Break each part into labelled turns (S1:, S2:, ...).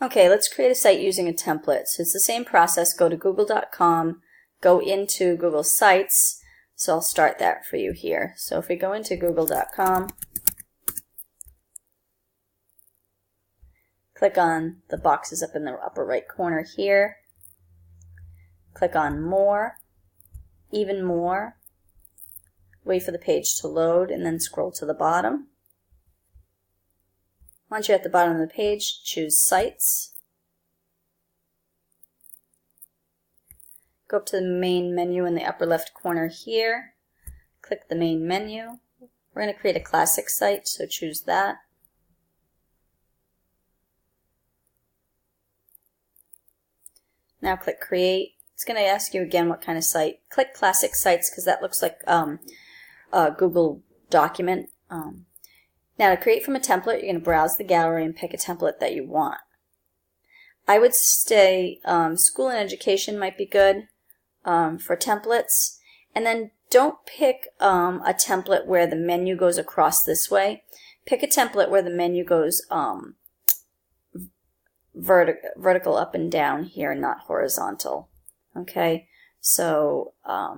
S1: Okay, let's create a site using a template. So it's the same process. Go to google.com, go into Google Sites. So I'll start that for you here. So if we go into google.com, click on the boxes up in the upper right corner here. Click on More, Even More. Wait for the page to load and then scroll to the bottom. Once you're at the bottom of the page, choose Sites. Go up to the main menu in the upper left corner here. Click the main menu. We're going to create a classic site, so choose that. Now click Create. It's going to ask you again what kind of site. Click Classic Sites because that looks like a Google document. Now to create from a template, you're going to browse the gallery and pick a template that you want. I would say school and education might be good for templates. And then don't pick a template where the menu goes across this way. Pick a template where the menu goes vertical up and down here, not horizontal. Okay, so I'll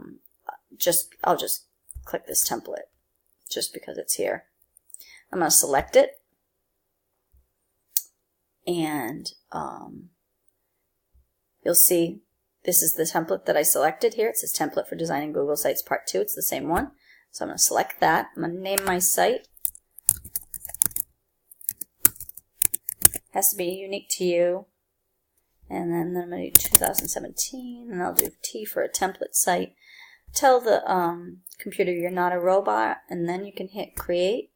S1: just click this template just because it's here. I'm going to select it, and you'll see this is the template that I selected here. It says Template for Designing Google Sites Part 2. It's the same one. So I'm going to select that. I'm going to name my site. Has to be unique to you. And then I'm going to do 2017, and I'll do T for a template site. Tell the computer you're not a robot, and then you can hit Create.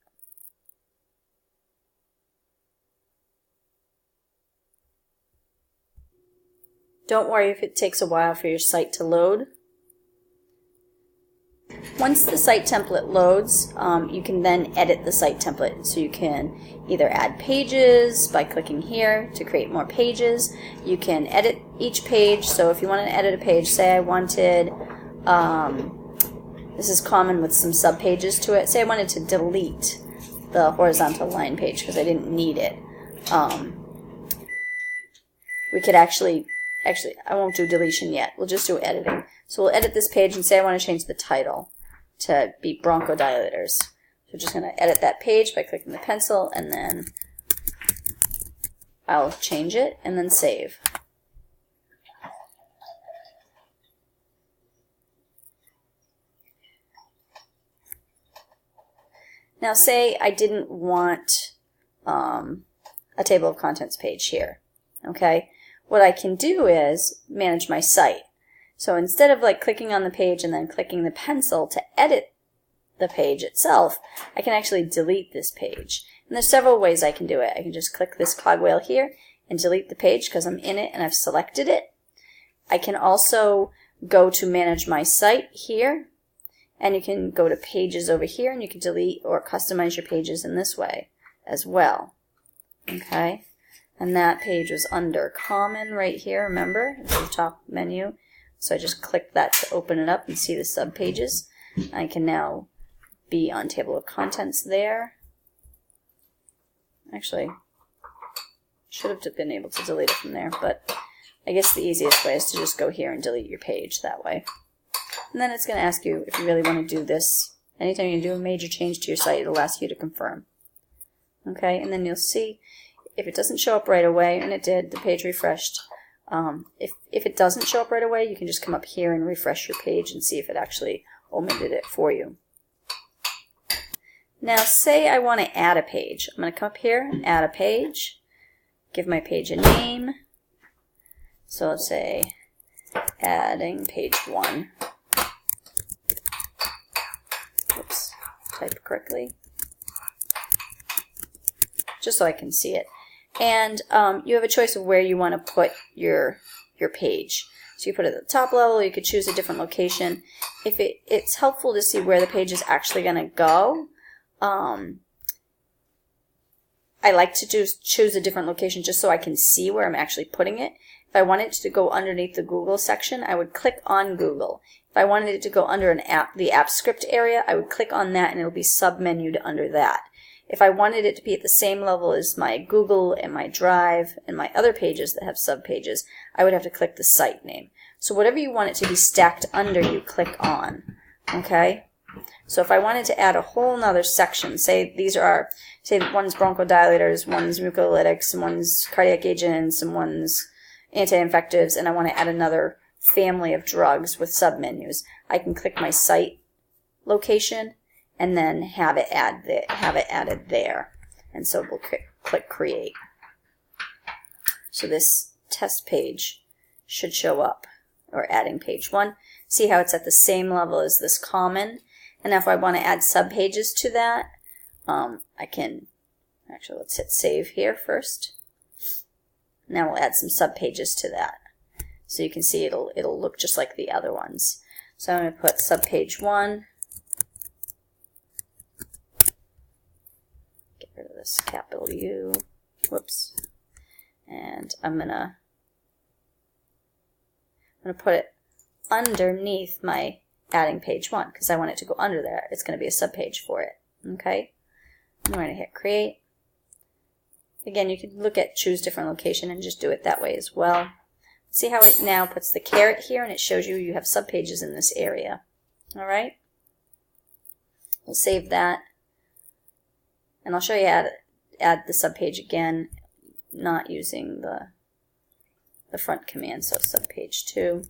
S1: Don't worry if it takes a while for your site to load. Once the site template loads, you can then edit the site template. So you can either add pages by clicking here to create more pages. You can edit each page. So if you want to edit a page, say I wanted, this is common with some subpages to it. Say I wanted to delete the horizontal line page because I didn't need it. We could actually, I won't do deletion yet. We'll just do editing. So we'll edit this page and say I want to change the title to be bronchodilators. So we're just going to edit that page by clicking the pencil, and then I'll change it and then save. Now say I didn't want a table of contents page here. Okay? What I can do is manage my site. So instead of like clicking on the page and then clicking the pencil to edit the page itself, I can actually delete this page. And there's several ways I can do it. I can just click this cogwheel here and delete the page because I'm in it and I've selected it. I can also go to manage my site here, and you can go to pages over here and you can delete or customize your pages in this way as well. Okay? And that page was under Common right here, remember? It's the top menu. So I just click that to open it up and see the subpages. I can now be on Table of Contents there. Actually, should have been able to delete it from there, but I guess the easiest way is to just go here and delete your page that way. And then it's going to ask you if you really want to do this. Anytime you do a major change to your site, it'll ask you to confirm. Okay, and then you'll see if it doesn't show up right away, and it did, the page refreshed. If it doesn't show up right away, you can just come up here and refresh your page and see if it actually omitted it for you. Now say I want to add a page. I'm going to come up here and add a page. Give my page a name. So let's say adding page 1. Oops, typed correctly. Just so I can see it. And you have a choice of where you want to put your page. So you put it at the top level, you could choose a different location. If it's helpful to see where the page is actually going to go. I like to choose a different location just so I can see where I'm actually putting it. If I wanted it to go underneath the Google section, I would click on Google. If I wanted it to go under the app script area, I would click on that and it'll be sub-menued under that. If I wanted it to be at the same level as my Google and my Drive and my other pages that have subpages, I would have to click the site name. So whatever you want it to be stacked under, you click on. Okay? So if I wanted to add a whole nother section, say these are say one's bronchodilators, one's mucolytics, and one's cardiac agents, and one's anti-infectives, and I want to add another family of drugs with submenus, I can click my site location and then have it added there. And so we'll click create. So this test page should show up, or adding page 1. See how it's at the same level as this common? And if I want to add subpages to that, I can, actually let's hit save here first. Now we'll add some subpages to that. So you can see it'll look just like the other ones. So I'm going to put subpage 1. Get rid of this capital U. Whoops. And I'm going to put it underneath my adding page 1 because I want it to go under there. It's going to be a subpage for it. Okay? I'm going to hit create. Again, you could look at choose different location and just do it that way as well. See how it now puts the caret here and it shows you have subpages in this area. Alright? We'll save that. And I'll show you how to add the subpage again, not using the front command, so subpage 2.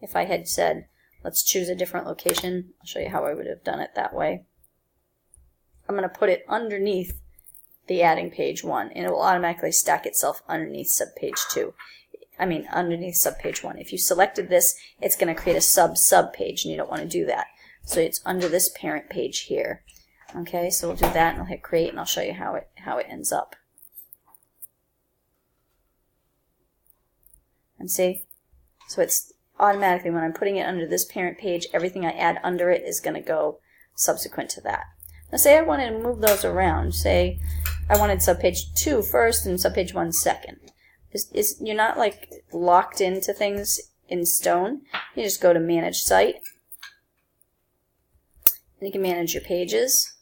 S1: If I had said, let's choose a different location, I'll show you how I would have done it that way. I'm going to put it underneath the adding page 1, and it will automatically stack itself underneath subpage 2. Underneath subpage 1. If you selected this, it's going to create a sub-page, and you don't want to do that. So it's under this parent page here. Okay, so we'll do that, and I'll hit create, and I'll show you how it ends up. And see? So it's automatically, when I'm putting it under this parent page, everything I add under it is going to go subsequent to that. Now say I wanted to move those around. Say I wanted subpage 2 first and subpage 1 second. You're not like locked into things in stone. You just go to manage site. And you can manage your pages.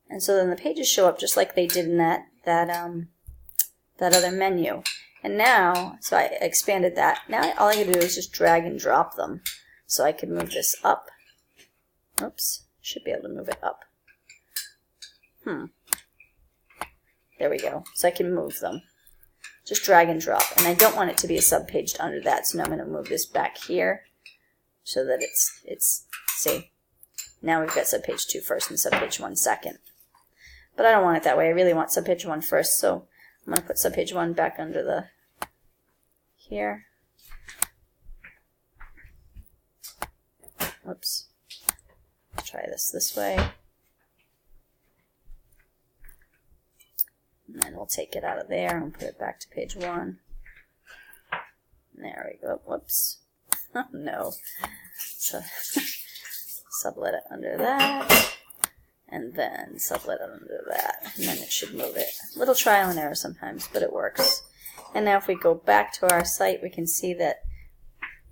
S1: And so then the pages show up just like they did in that other menu. And now, so I expanded that. Now all I can do is just drag and drop them. So I can move this up. Oops, should be able to move it up. There we go. So I can move them. Just drag and drop. And I don't want it to be a subpage under that, so now I'm going to move this back here so that it's see, now we've got subpage 2 first and subpage 1 second. But I don't want it that way. I really want subpage 1 first, so I'm going to put subpage 1 back under the here. Oops. Let's try this way. And then we'll take it out of there and put it back to page 1. There we go. Whoops. No. So sublet it under that. And then sublet it under that. And then it should move it. A little trial and error sometimes, but it works. And now if we go back to our site, we can see that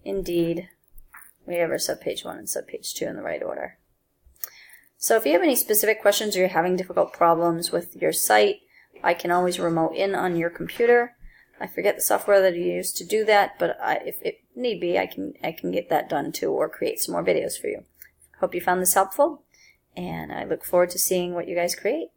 S1: indeed we have our subpage 1 and subpage 2 in the right order. So if you have any specific questions or you're having difficult problems with your site, I can always remote in on your computer. I forget the software that you use to do that, but if it need be, I can get that done too, or create some more videos for you. Hope you found this helpful, and I look forward to seeing what you guys create.